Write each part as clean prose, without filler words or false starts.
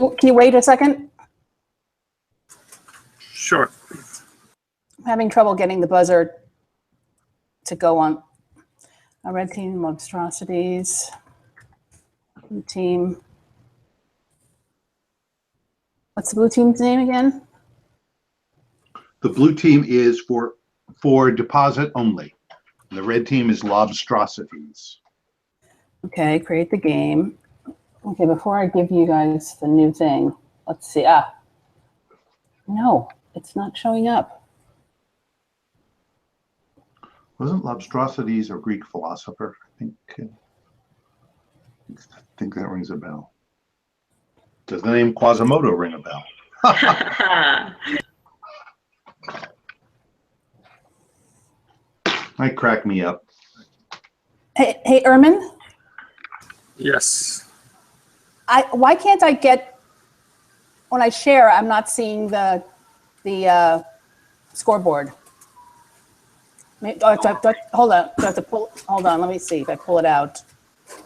Can you wait a second? Sure. I'm having trouble getting the buzzer to go on. A red team, Lobstrosities. Blue team. What's the blue team's name again? The blue team is for deposit only. The red team is Lobstrosities. Okay, create the game. Okay, before I give you guys the new thing, let's see. No, it's not showing up. Wasn't Lobstrosities a Greek philosopher? I think that rings a bell. Does the name Quasimodo ring a bell? Might crack me up. Hey, Ermin? Yes. Why can't I get, when I share, I'm not seeing the scoreboard. Hold on, do I have to pull, hold on, let me see if I pull it out.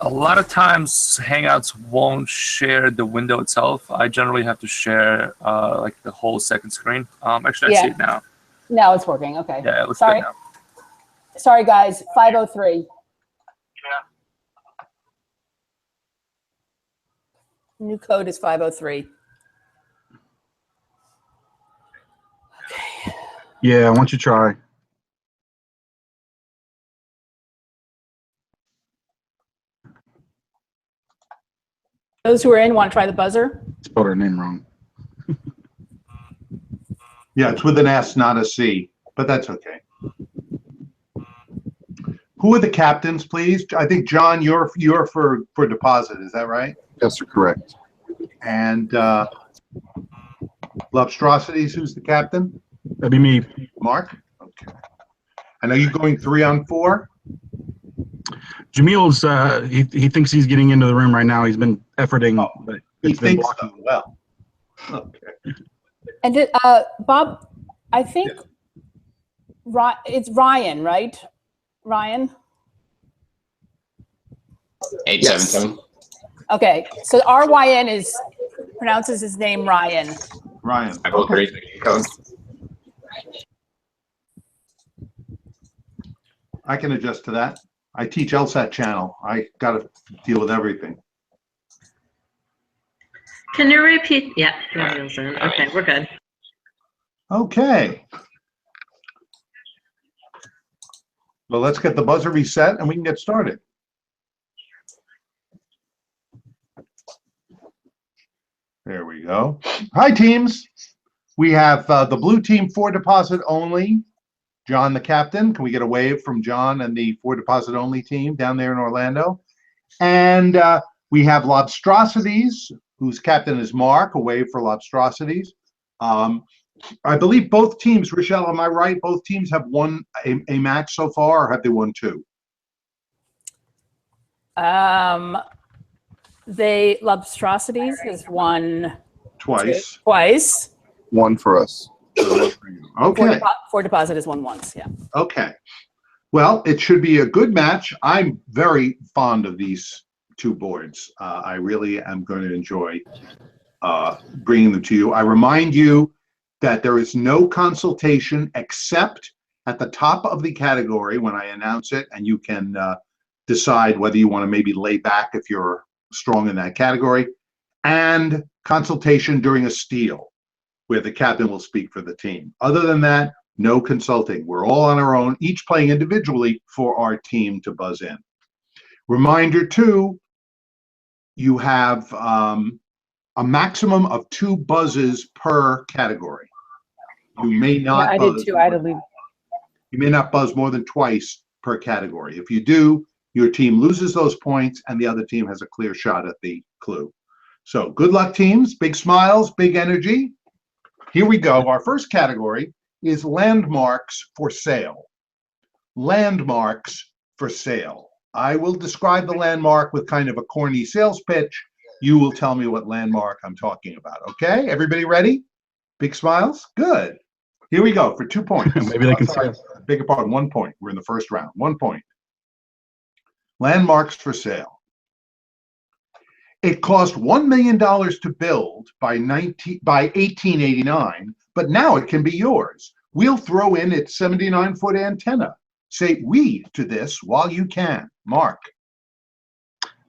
A lot of times Hangouts won't share the window itself. I generally have to share like the whole second screen. Actually, I see it now. Now it's working, okay. Yeah, it looks good now. Sorry guys, 503. Yeah. New code is 503. Okay. Yeah, why don't you try? Those who are in want to try the buzzer? Spelled her name wrong. Yeah, it's with an S, not a C, but that's okay. Who are the captains, please? I think, John, you're for deposit. Is that right? Yes, sir, correct. And Lobstrosities, who's the captain? That'd be me. Mark? Okay. And are you going 3-on-4? Jamil's, he thinks he's getting into the room right now. He's been efforting, but He it's been thinks blocking. so. Well. Okay. And Bob, I think it's Ryan, right? Ryan? 877. Okay, so RYN pronounces his name Ryan. Ryan. 503 code. I can adjust to that. I teach LSAT channel. I got to deal with everything. Can you repeat? Yeah, okay, we're good. Okay. Well, let's get the buzzer reset and we can get started. There we go. Hi, teams. We have the blue team for deposit only. John, the captain. Can we get a wave from John and the for deposit only team down there in Orlando? And we have Lobstrosities, whose captain is Mark. A wave for Lobstrosities. I believe both teams, Rochelle, am I right? Both teams have won a match so far, or have they won two? Lobstrosities has won Twice. Twice. One for us. Okay. For deposit has won once, yeah. Okay. Well, it should be a good match. I'm very fond of these two boards. I really am going to enjoy bringing them to you. I remind you that there is no consultation except at the top of the category when I announce it, and you can decide whether you want to maybe lay back if you're strong in that category, and consultation during a steal where the captain will speak for the team. Other than that, no consulting. We're all on our own, each playing individually for our team to buzz in. Reminder too, you have a maximum of 2 buzzes per category. You may not I buzz. did too. I had to leave. You may not buzz more than twice per category. If you do, your team loses those points and the other team has a clear shot at the clue. So good luck, teams. Big smiles, big energy. Here we go. Our first category is landmarks for sale. Landmarks for sale. I will describe the landmark with kind of a corny sales pitch. You will tell me what landmark I'm talking about. Okay, everybody ready? Big smiles? Good. Here we go for 2 points. Maybe they can see us. Beg your pardon, 1 point. We're in the first round. 1 point. Landmarks for sale. It cost $1 million to build by 1889, but now it can be yours. We'll throw in its 79-foot antenna. Say "we" to this while you can. Mark.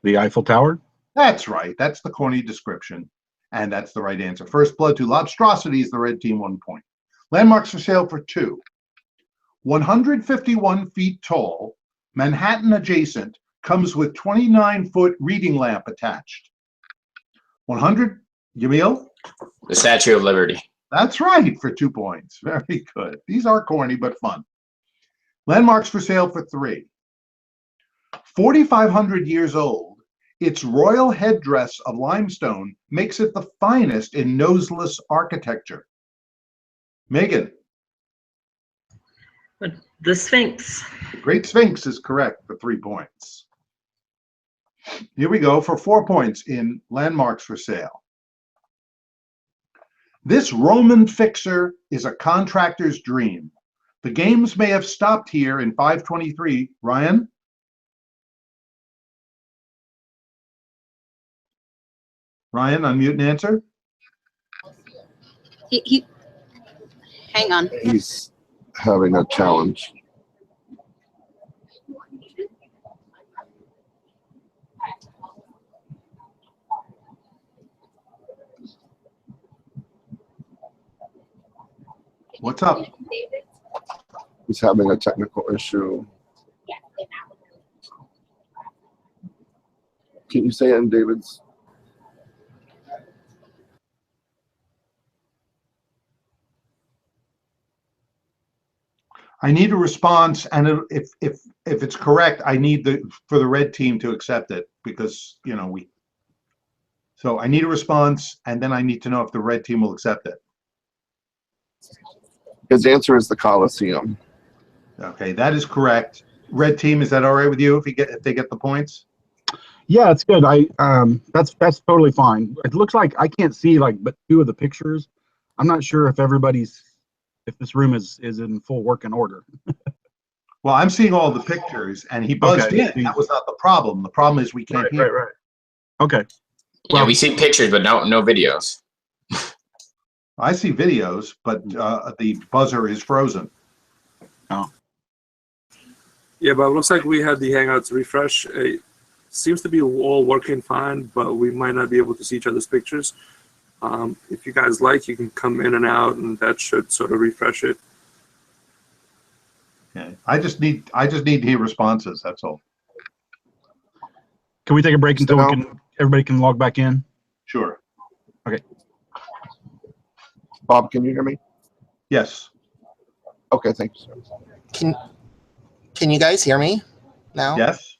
The Eiffel Tower. That's right. That's the corny description. And that's the right answer. First blood to Lobstrosities, the red team, 1 point. Landmarks for sale for 2. 151 feet tall, Manhattan adjacent, comes with 29-foot reading lamp attached. 100, Yamil? The Statue of Liberty. That's right, for 2 points. Very good. These are corny, but fun. Landmarks for sale for 3. 4,500 years old, its royal headdress of limestone makes it the finest in noseless architecture. Megan. The Sphinx. The Great Sphinx is correct for 3 points. Here we go for 4 points in Landmarks for sale. This Roman fixer is a contractor's dream. The games may have stopped here in 523. Ryan? Ryan, unmute and answer. Hang on. He's having a challenge. What's up? He's having a technical issue. Can you say it in David's? I need a response, and if it's correct, I need for the red team to accept it, because so I need a response, and then I need to know if the red team will accept it. His answer is the Coliseum. Okay, that is correct. Red team, is that all right with you if they get the points? Yeah, it's good. That's totally fine. It looks like I can't see but 2 of the pictures. I'm not sure if this room is in full working order. Well, I'm seeing all the pictures, and he buzzed in. That was not the problem. The problem is we can't hear. Right. Okay. Yeah, we see pictures, but no videos. I see videos, but the buzzer is frozen. Oh. Yeah, but it looks like we had the Hangouts refresh. It seems to be all working fine, but we might not be able to see each other's pictures. If you guys like, you can come in and out, and that should sort of refresh it. Okay. I just need to hear responses. That's all. Can we take a break until everybody can log back in? Sure. Okay. Bob, can you hear me? Yes. Okay, thank you, sir. Can you guys hear me now? Yes.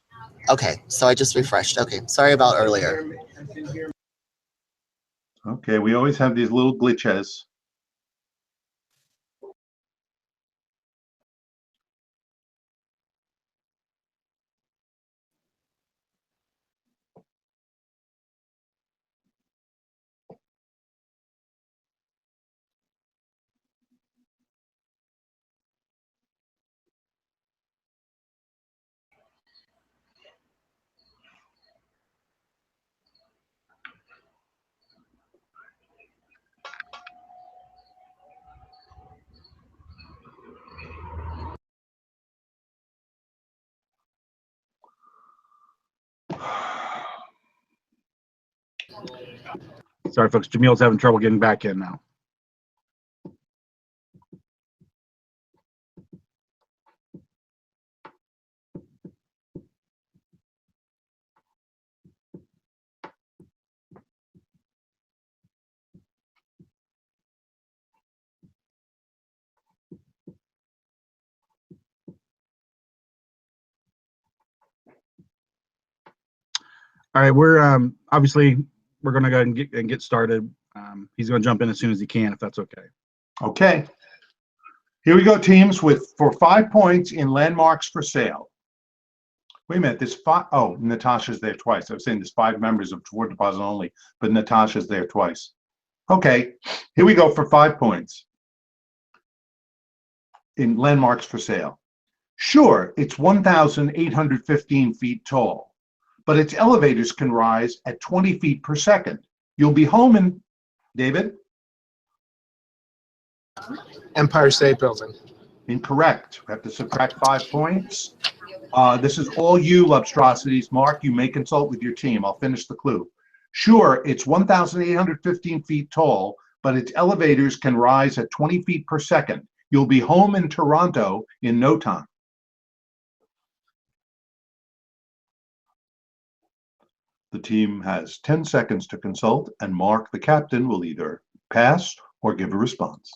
Okay, so I just refreshed. Okay, sorry about earlier. Okay, we always have these little glitches. Sorry, folks. Jamil's having trouble getting back in now. All right, we're obviously we're going to go ahead and get started. He's going to jump in as soon as he can, if that's okay. Okay. Here we go, teams, for 5 points in Landmarks for sale. Wait a minute, oh, Natasha's there twice. I was saying there's 5 members of Toward Deposit Only, but Natasha's there twice. Okay, here we go for 5 points in Landmarks for sale. Sure, it's 1,815 feet tall, but its elevators can rise at 20 feet per second. You'll be home in, David? Empire State Building. Incorrect. We have to subtract 5 points. This is all you, Lobstrosities. Mark, you may consult with your team. I'll finish the clue. Sure, it's 1,815 feet tall, but its elevators can rise at 20 feet per second. You'll be home in Toronto in no time. The team has 10 seconds to consult, and Mark, the captain, will either pass or give a response.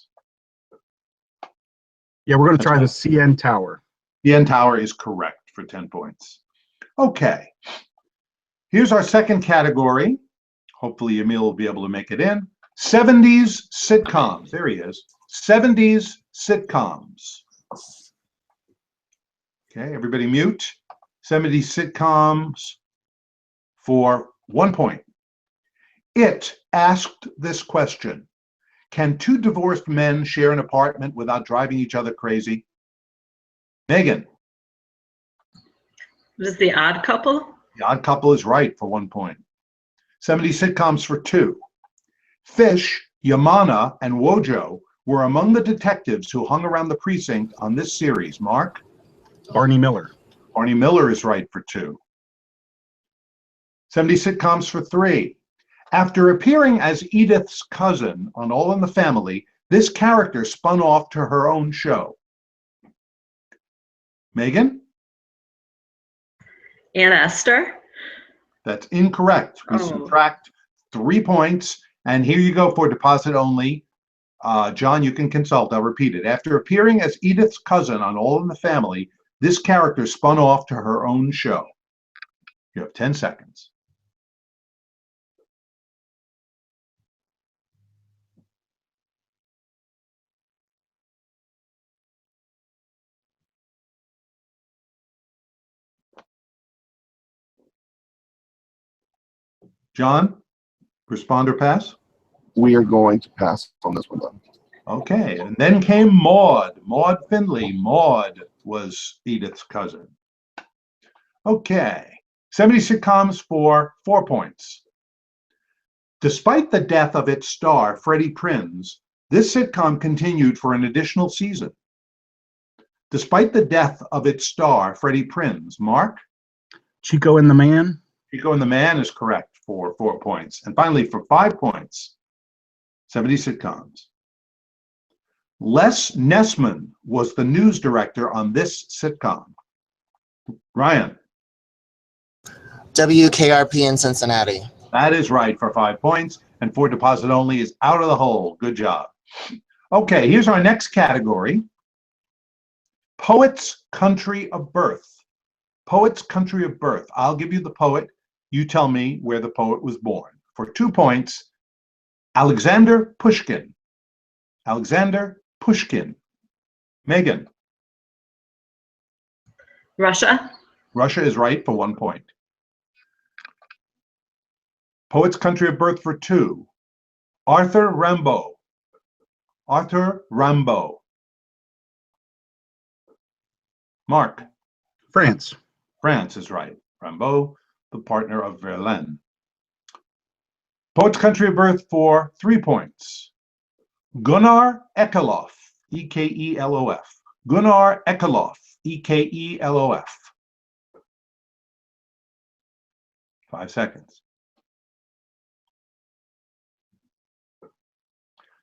Yeah, we're going to try the CN Tower. The N Tower is correct for 10 points. Okay. Here's our second category. Hopefully Emil will be able to make it in. 70s sitcoms. There he is. 70s sitcoms. Okay, everybody mute. 70s sitcoms for 1 point. It asked this question: can two divorced men share an apartment without driving each other crazy? Megan. Was The Odd Couple? The Odd Couple is right for 1 point. 70 sitcoms for 2. Fish, Yamana, and Wojo were among the detectives who hung around the precinct on this series. Mark? Barney Miller. Barney Miller is right for 2. 70 sitcoms for 3. After appearing as Edith's cousin on All in the Family, this character spun off to her own show. Megan? Anna Esther? That's incorrect. We subtract 3 points, and here you go for deposit only. John, you can consult. I'll repeat it. After appearing as Edith's cousin on All in the Family, this character spun off to her own show. You have 10 seconds. John, respond or pass? We are going to pass on this one then. Okay, and then came Maude. Maude Finley. Maude was Edith's cousin. Okay, 70 sitcoms for 4 points. Despite the death of its star, Freddie Prinze, this sitcom continued for an additional season. Despite the death of its star, Freddie Prinze. Mark? Chico and the Man. Chico and the Man is correct for 4 points. And finally, for 5 points, 70 sitcoms. Les Nessman was the news director on this sitcom. Ryan? WKRP in Cincinnati. That is right for 5 points. And for deposit only is out of the hole. Good job. Okay, here's our next category. Poet's country of birth. Poet's country of birth. I'll give you the poet. You tell me where the poet was born. For 2 points, Alexander Pushkin. Alexander Pushkin. Megan? Russia? Russia is right for 1 point. Poet's country of birth for 2, Arthur Rimbaud. Arthur Rimbaud. Mark? France. France is right. Rimbaud, the partner of Verlaine. Poet's country of birth for 3 points. Gunnar Ekelof, E-K-E-L-O-F. Gunnar Ekelof, E-K-E-L-O-F. 5 seconds.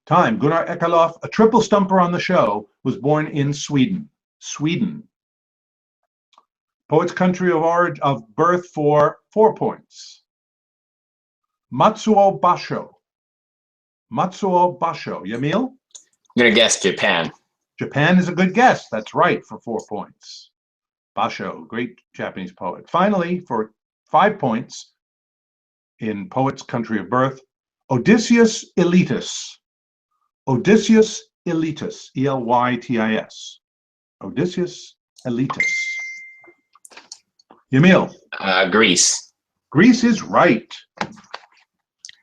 Time. Gunnar Ekelof, a triple stumper on the show, was born in Sweden. Sweden. Poet's country of origin of birth for 4 points. Matsuo Basho. Matsuo Basho. Yamil? I'm gonna guess Japan. Japan is a good guess. That's right for 4 points. Basho, great Japanese poet. Finally, for 5 points in poet's country of birth, Odysseus Elytis. Odysseus Elytis. E-L-Y-T-I-S. Odysseus Elytis. Yamil? Greece. Greece is right.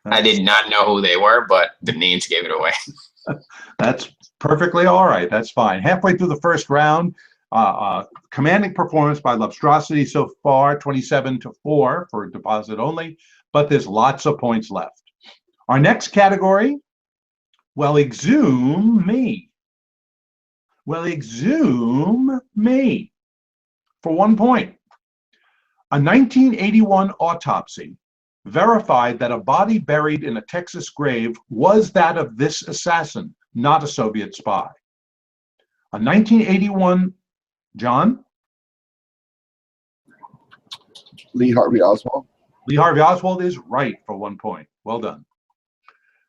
I did not know who they were, but the names gave it away. That's perfectly all right. That's fine. Halfway through the first round, Commanding performance by Lobstrosities so far, 27-4 for deposit only, but there's lots of points left. Our next category, well, exhume me. Well, exhume me for 1 point. A 1981 autopsy verified that a body buried in a Texas grave was that of this assassin, not a Soviet spy. A 1981, John? Lee Harvey Oswald. Lee Harvey Oswald is right for 1 point. Well done.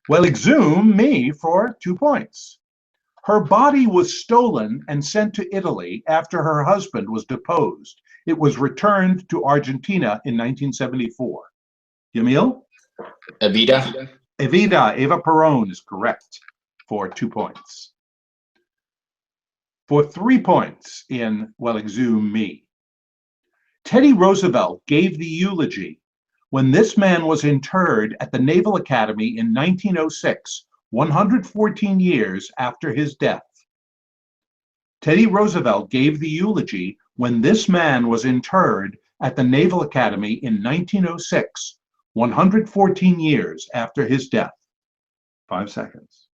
Well, exhume me for 2 points. Her body was stolen and sent to Italy after her husband was deposed. It was returned to Argentina in 1974. Yamil? Evita. Evita, Eva Perón is correct for 2 points. For 3 points in, well, exhume me. Teddy Roosevelt gave the eulogy when this man was interred at the Naval Academy in 1906, 114 years after his death. Teddy Roosevelt gave the eulogy when this man was interred at the Naval Academy in 1906, 114 years after his death. 5 seconds.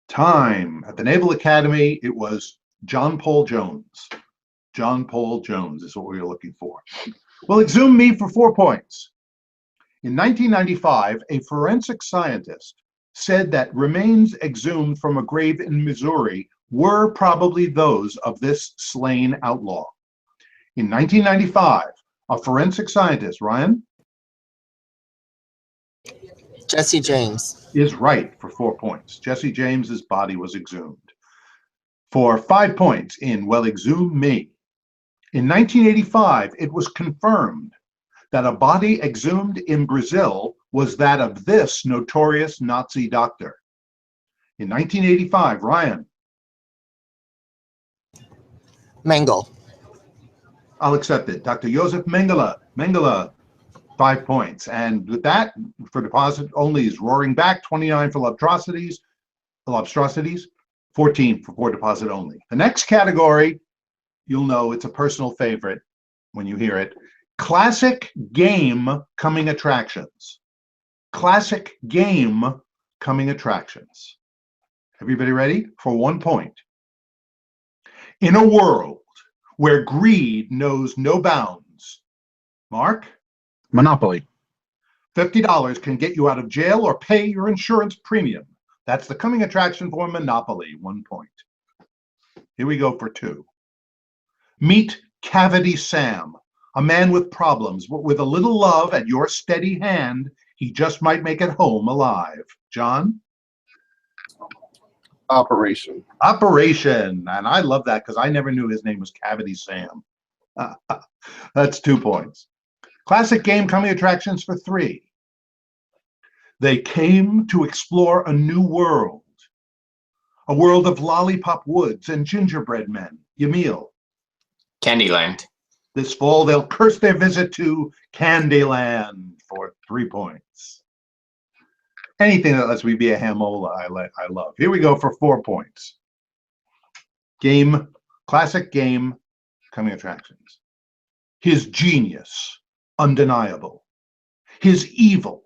Time. At the Naval Academy, it was John Paul Jones. John Paul Jones is what we were looking for. Well, exhume me for 4 points. In 1995, a forensic scientist said that remains exhumed from a grave in Missouri were probably those of this slain outlaw. In 1995, a forensic scientist, Ryan? Jesse James. Is right for 4 points. Jesse James's body was exhumed. For 5 points in, well, exhume me. In 1985, it was confirmed that a body exhumed in Brazil was that of this notorious Nazi doctor. In 1985, Ryan? Mengele. I'll accept it. Dr. Josef Mengele. Mengele, 5 points. And with that, for deposit only is roaring back, 29 for Lobstrosities, 14 for deposit only. The next category, you'll know it's a personal favorite when you hear it. Classic game coming attractions. Classic game coming attractions. Everybody ready? For 1 point. In a world where greed knows no bounds. Mark? Monopoly. $50 can get you out of jail or pay your insurance premium. That's the coming attraction for Monopoly. 1 point. Here we go for 2. Meet Cavity Sam, a man with problems, but with a little love at your steady hand, he just might make it home alive. John? Operation. Operation. And I love that because I never knew his name was Cavity Sam. That's 2 points. Classic game coming attractions for 3. They came to explore a new world. A world of lollipop woods and gingerbread men. Yamil? Candyland. This fall, they'll curse their visit to Candyland for 3 points. Anything that lets me be a Hamola, I love. Here we go for 4 points. Game, classic game, coming attractions. His genius, undeniable. His evil,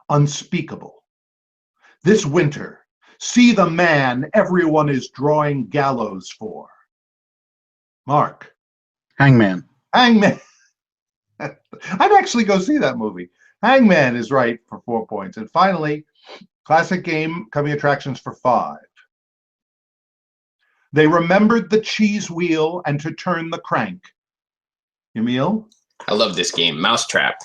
unspeakable. This winter, see the man everyone is drawing gallows for. Mark? Hangman. Hangman. I'd actually go see that movie. Hangman is right for 4 points. And finally, classic game coming attractions for 5. They remembered the cheese wheel and to turn the crank. Emil? I love this game. Mousetrap.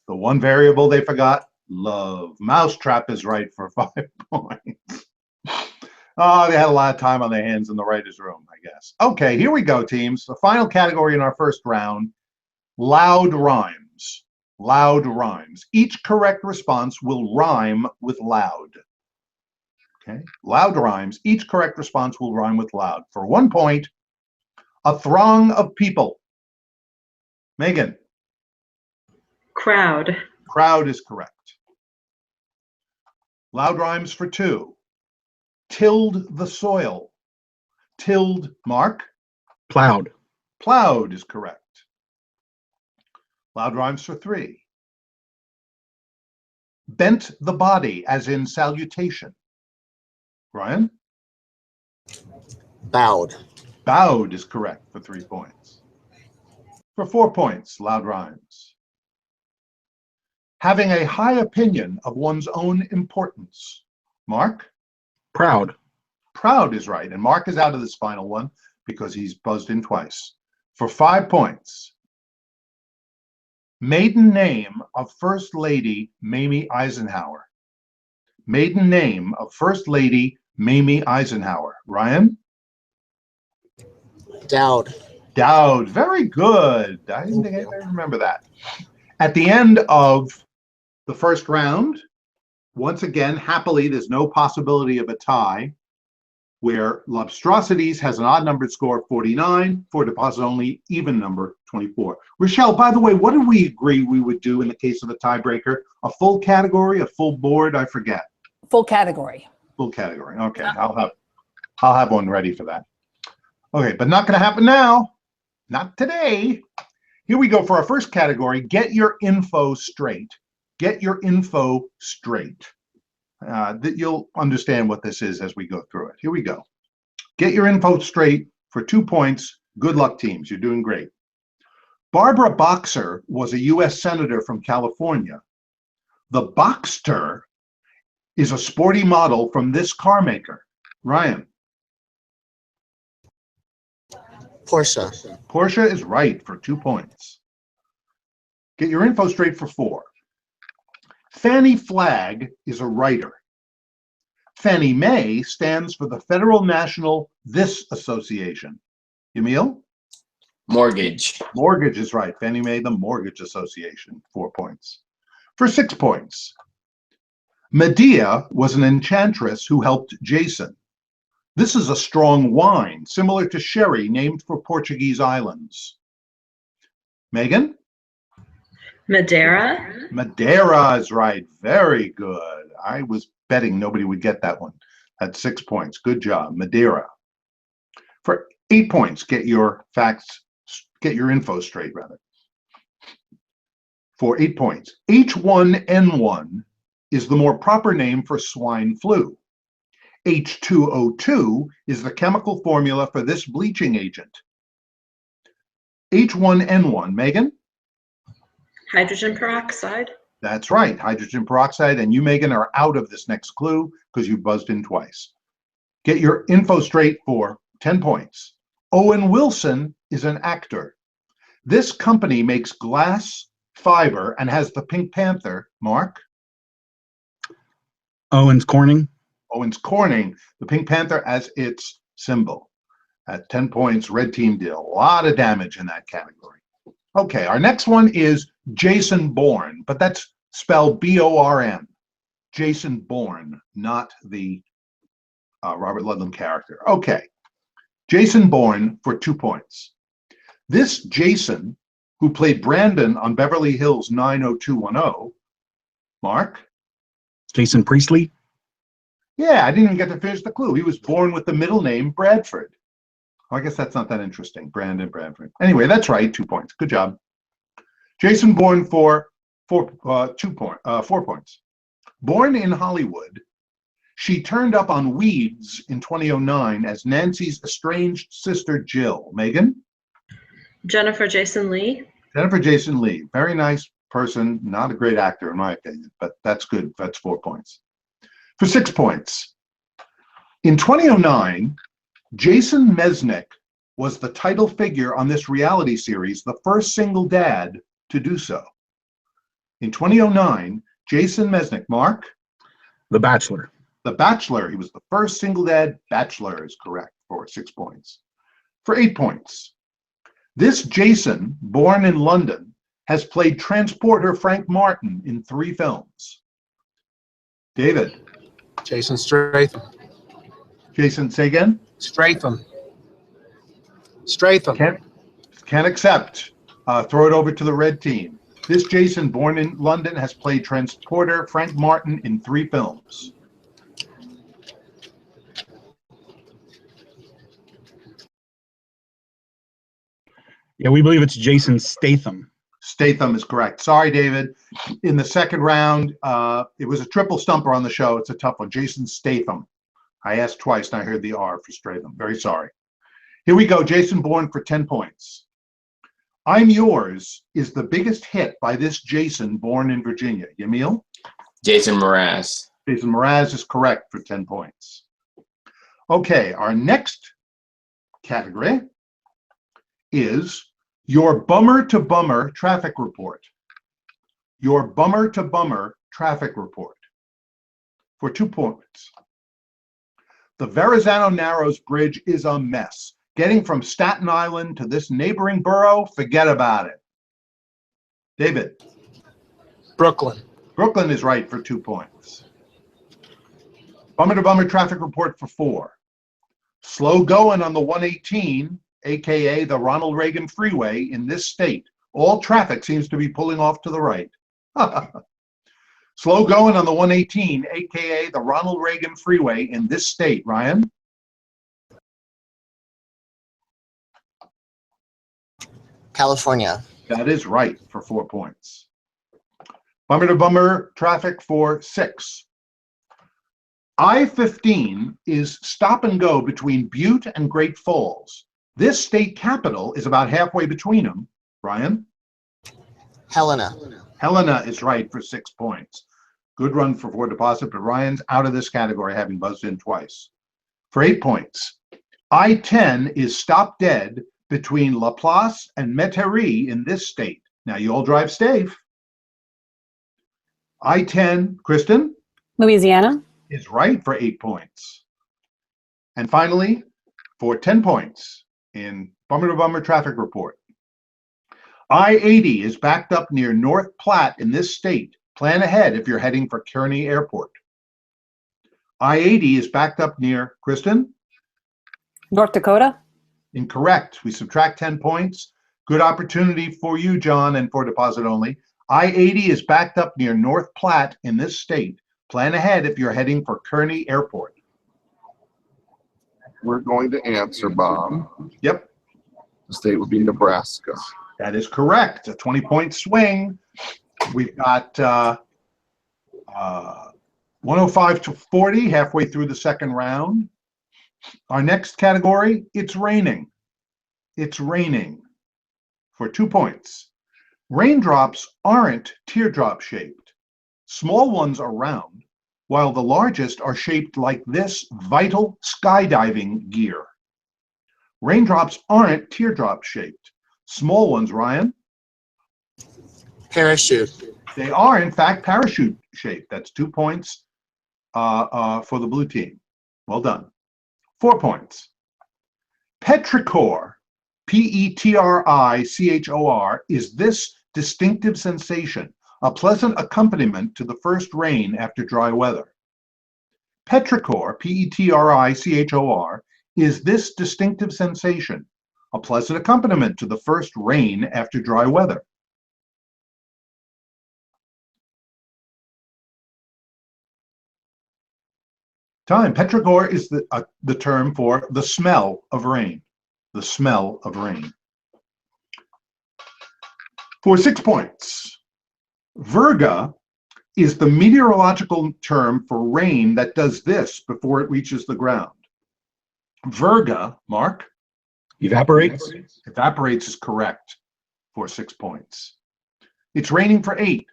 The one variable they forgot, love. Mousetrap is right for 5 points. Oh, they had a lot of time on their hands in the writer's room, I guess. Okay, here we go, teams. The final category in our first round, loud rhymes. Loud rhymes. Each correct response will rhyme with loud. Okay, loud rhymes. Each correct response will rhyme with loud. For 1 point, a throng of people. Megan? Crowd. Crowd is correct. Loud rhymes for 2. Tilled the soil. Tilled, Mark? Plowed. Plowed is correct. Loud rhymes for 3. Bent the body, as in salutation. Ryan? Bowed. Bowed is correct for 3 points. For 4 points, loud rhymes. Having a high opinion of one's own importance. Mark? Proud. Proud is right, and Mark is out of this final one because he's buzzed in twice. For 5 points. Maiden name of First Lady Mamie Eisenhower. Maiden name of First Lady Mamie Eisenhower. Ryan? Dowd. Dowd. Very good. I didn't think anybody remember that. At the end of the first round, once again, happily, there's no possibility of a tie, where Lobstrosities has an odd numbered score of 49, for deposit only even number 24. Rochelle, by the way, what did we agree we would do in the case of a tiebreaker? A full category, a full board? I forget. Full category. Full category. Okay, I'll have one ready for that. Okay, but not going to happen now. Not today. Here we go for our first category. Get your info straight. Get your info straight. That you'll understand what this is as we go through it. Here we go. Get your info straight for 2 points. Good luck, teams. You're doing great. Barbara Boxer was a U.S. Senator from California. The Boxster is a sporty model from this car maker. Ryan? Porsche. Porsche is right for 2 points. Get your info straight for 4. Fannie Flagg is a writer. Fannie Mae stands for the Federal National This Association. Emil? Mortgage. Mortgage is right. Fannie Mae, the Mortgage Association. 4 points. For 6 points. Medea was an enchantress who helped Jason. This is a strong wine, similar to sherry, named for Portuguese islands. Megan? Madeira. Madeira is right. Very good. I was betting nobody would get that one. That's 6 points. Good job. Madeira. For 8 points, get your facts, get your info straight, rather. For 8 points. H1N1 is the more proper name for swine flu. H2O2 is the chemical formula for this bleaching agent. H1N1, Megan? Hydrogen peroxide. That's right, hydrogen peroxide. And you, Megan, are out of this next clue because you buzzed in twice. Get your info straight for 10 points. Owen Wilson is an actor. This company makes glass fiber and has the Pink Panther. Mark? Owens Corning. Owens Corning, the Pink Panther as its symbol. At 10 points, red team deal. A lot of damage in that category. Okay, our next one is Jason Bourne, but that's spelled B-O-R-N. Jason Bourne, not the Robert Ludlum character. Okay, Jason Bourne for 2 points. This Jason, who played Brandon on Beverly Hills 90210, Mark? Jason Priestley. Yeah, I didn't even get to finish the clue. He was born with the middle name Bradford. Well, I guess that's not that interesting. Brandon Bradford. Anyway, that's right. 2 points. Good job. Jason Bourne for 4 points. Born in Hollywood, she turned up on Weeds in 2009 as Nancy's estranged sister Jill. Megan? Jennifer Jason Leigh. Jennifer Jason Leigh. Very nice person. Not a great actor in my opinion, but that's good. That's 4 points. For 6 points. In 2009, Jason Mesnick was the title figure on this reality series, the first single dad to do so. In 2009, Jason Mesnick, Mark? The Bachelor. The Bachelor. He was the first single dad. Bachelor is correct for 6 points. For 8 points. This Jason, born in London, has played transporter Frank Martin in 3 films. David? Jason Stratham. Jason, say again? Stratham. Stratham. Can't accept. Throw it over to the red team. This Jason, born in London, has played transporter Frank Martin in 3 films. Yeah, we believe it's Jason Statham. Statham is correct. Sorry, David. In the second round, it was a triple stumper on the show. It's a tough one. Jason Statham. I asked twice and I heard the R for Statham. Very sorry. Here we go. Jason Bourne for 10 points. I'm Yours is the biggest hit by this Jason born in Virginia. Yamil? Jason Mraz. Jason Mraz is correct for 10 points. Okay, our next category is your bummer to bummer traffic report. Your bummer to bummer traffic report for 2 points. The Verrazano Narrows Bridge is a mess. Getting from Staten Island to this neighboring borough, forget about it. David? Brooklyn. Brooklyn is right for 2 points. Bummer to bummer traffic report for 4. Slow going on the 118, aka the Ronald Reagan Freeway in this state. All traffic seems to be pulling off to the right. Slow going on the 118, aka the Ronald Reagan Freeway in this state. Ryan? California. That is right for 4 points. Bummer to bummer traffic for 6. I-15 is stop and go between Butte and Great Falls. This state capital is about halfway between them. Ryan? Helena. Helena is right for 6 points. Good run for 4 deposit, but Ryan's out of this category, having buzzed in twice. For 8 points. I-10 is stop dead between Laplace and Metairie in this state. Now you all drive safe. I-10, Kristen? Louisiana. Is right for 8 points. And finally, for 10 points in bummer to bummer traffic report. I-80 is backed up near North Platte in this state. Plan ahead if you're heading for Kearney Airport. I-80 is backed up near, Kristen? North Dakota. Incorrect. We subtract 10 points. Good opportunity for you, John, and for deposit only. I-80 is backed up near North Platte in this state. Plan ahead if you're heading for Kearney Airport. We're going to answer, Bob. Yep. The state would be Nebraska. That is correct. A 20-point swing. We've got 105 to 40 halfway through the second round. Our next category, it's raining. It's raining for 2 points. Raindrops aren't teardrop shaped. Small ones are round, while the largest are shaped like this vital skydiving gear. Raindrops aren't teardrop shaped. Small ones, Ryan? Parachute. They are, in fact, parachute shaped. That's 2 points for the blue team. Well done. 4 points. Petrichor, P-E-T-R-I-C-H-O-R, is this distinctive sensation, a pleasant accompaniment to the first rain after dry weather. Petrichor, P-E-T-R-I-C-H-O-R, is this distinctive sensation, a pleasant accompaniment to the first rain after dry weather. Time. Petrichor is the term for the smell of rain. The smell of rain. For 6 points. Virga is the meteorological term for rain that does this before it reaches the ground. Virga, Mark? Evaporates. Evaporates is correct for 6 points. It's raining for 8.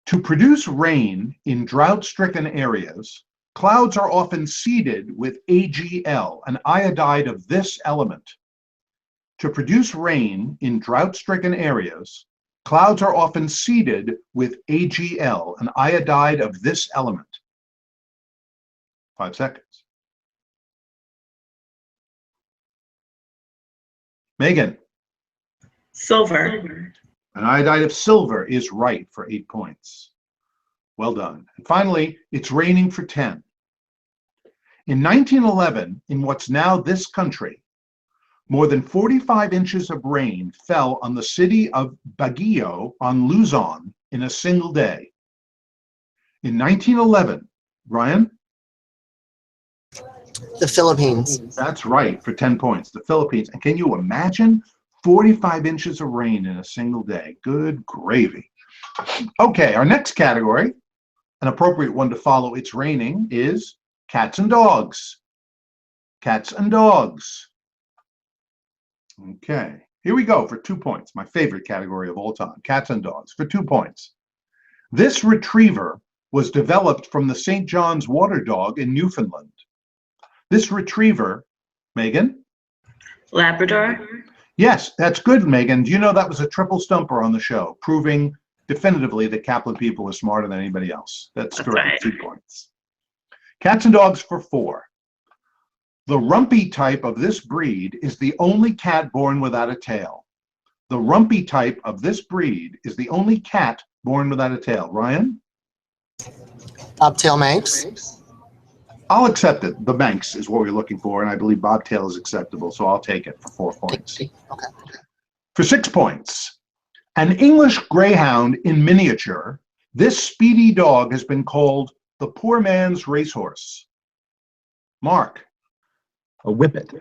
To produce rain in drought-stricken areas, clouds are often seeded with AgL, an iodide of this element. To produce rain in drought-stricken areas, clouds are often seeded with AgL, an iodide of this element. 5 seconds. Megan? Silver. An iodide of silver is right for 8 points. Well done. And finally, it's raining for 10. In 1911, in what's now this country, more than 45 inches of rain fell on the city of Baguio on Luzon in a single day. In 1911, Ryan? The Philippines. That's right, for 10 points. The Philippines. And can you imagine 45 inches of rain in a single day? Good gravy. Okay, our next category, an appropriate one to follow It's Raining, is cats and dogs. Cats and dogs. Okay, here we go for 2 points. My favorite category of all time, cats and dogs, for 2 points. This retriever was developed from the St. John's water dog in Newfoundland. This retriever, Megan? Labrador. Yes, that's good, Megan. Do you know that was a triple stumper on the show, proving definitively that Kaplan people are smarter than anybody else? That's correct, right. 2 points. Cats and dogs for 4. The rumpy type of this breed is the only cat born without a tail. The rumpy type of this breed is the only cat born without a tail. Ryan? Bobtail Manx. I'll accept it. The Manx is what we're looking for, and I believe bobtail is acceptable, so I'll take it for 4 points. Okay. For 6 points, an English greyhound in miniature, this speedy dog has been called the poor man's racehorse. Mark? A Whippet.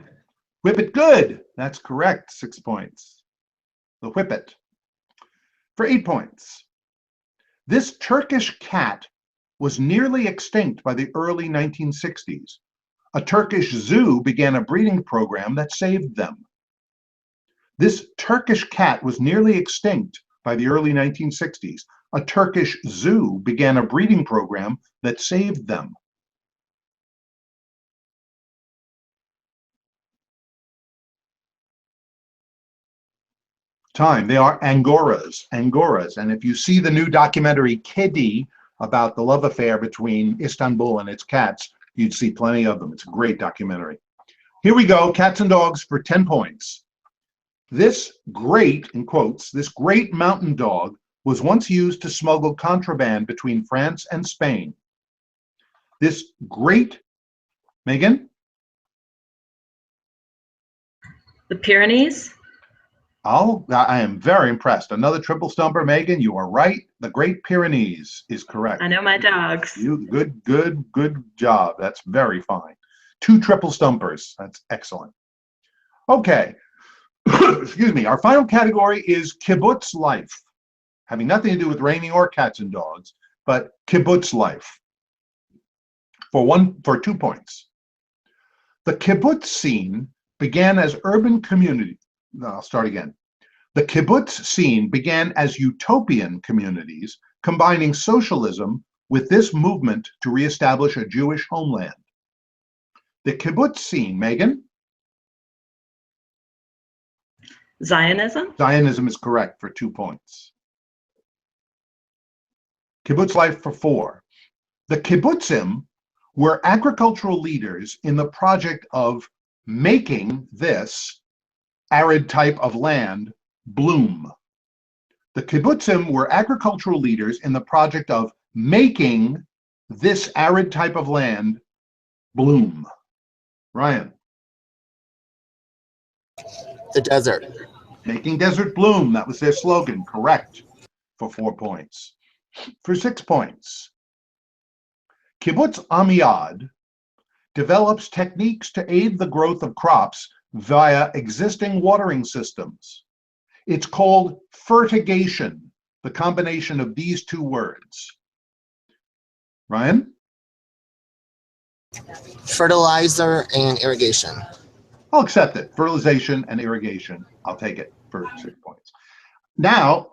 Whippet, good. That's correct. 6 points. The Whippet. For 8 points, this Turkish cat was nearly extinct by the early 1960s. A Turkish zoo began a breeding program that saved them. This Turkish cat was nearly extinct by the early 1960s. A Turkish zoo began a breeding program that saved them. Time. They are Angoras. Angoras. And if you see the new documentary Kedi about the love affair between Istanbul and its cats, you'd see plenty of them. It's a great documentary. Here we go, cats and dogs for 10 points. This great, in quotes, this great mountain dog was once used to smuggle contraband between France and Spain. This great, Megan? The Pyrenees. I am very impressed. Another triple stumper, Megan. You are right. The Great Pyrenees is correct. I know my dogs. Good job. That's very fine. 2 triple stumpers. That's excellent. Okay. Excuse me. Our final category is kibbutz life, having nothing to do with raining or cats and dogs, but kibbutz life. For 2 points. The kibbutz scene began as urban community. No, I'll start again. The kibbutz scene began as utopian communities, combining socialism with this movement to reestablish a Jewish homeland. The kibbutz scene, Megan? Zionism. Zionism is correct for 2 points. Kibbutz life for 4. The kibbutzim were agricultural leaders in the project of making this arid type of land bloom. The kibbutzim were agricultural leaders in the project of making this arid type of land bloom. Ryan? The desert. Making desert bloom. That was their slogan. Correct. For 4 points. For 6 points. Kibbutz Amiad develops techniques to aid the growth of crops via existing watering systems. It's called fertigation, the combination of these 2 words. Ryan? Fertilizer and irrigation. I'll accept it. Fertilization and irrigation. I'll take it for 6 points. Now,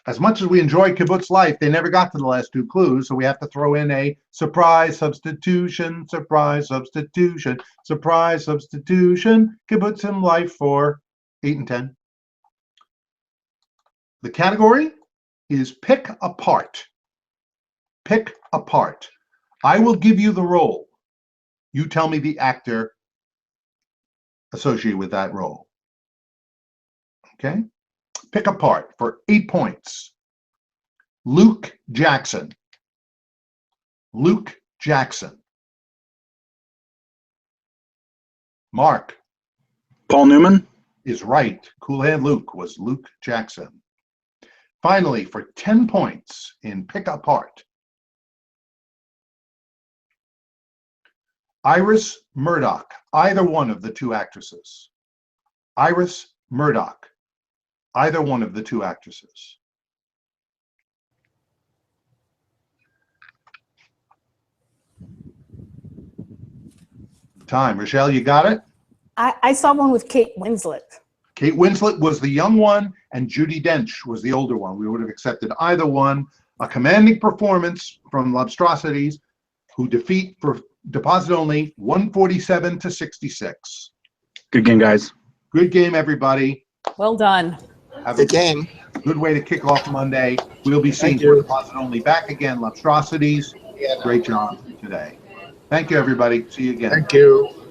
as much as we enjoy kibbutz life, they never got to the last 2 clues, so we have to throw in a surprise substitution, surprise substitution, surprise substitution, kibbutzim life for 8 and 10. The category is pick apart. Pick apart. I will give you the role. You tell me the actor associated with that role. Okay? Pick apart for 8 points. Luke Jackson. Luke Jackson. Mark Paul Newman. is right. Cool Hand Luke was Luke Jackson. Finally, for 10 points in pick apart, Iris Murdoch, either one of the two actresses. Iris Murdoch, either one of the two actresses. Time. Rochelle, you got it? I saw one with Kate Winslet. Kate Winslet was the young one, and Judi Dench was the older one. We would have accepted either one. A commanding performance from Lobstrosities, who defeat for deposit only 147 to 66. Good game, guys. Good game, everybody. Well done. Have Good game. a good way to kick off Monday. We'll be seeing Thank you. deposit only back again. Lobstrosities. Great job today. Thank you, everybody. See you again. Thank you.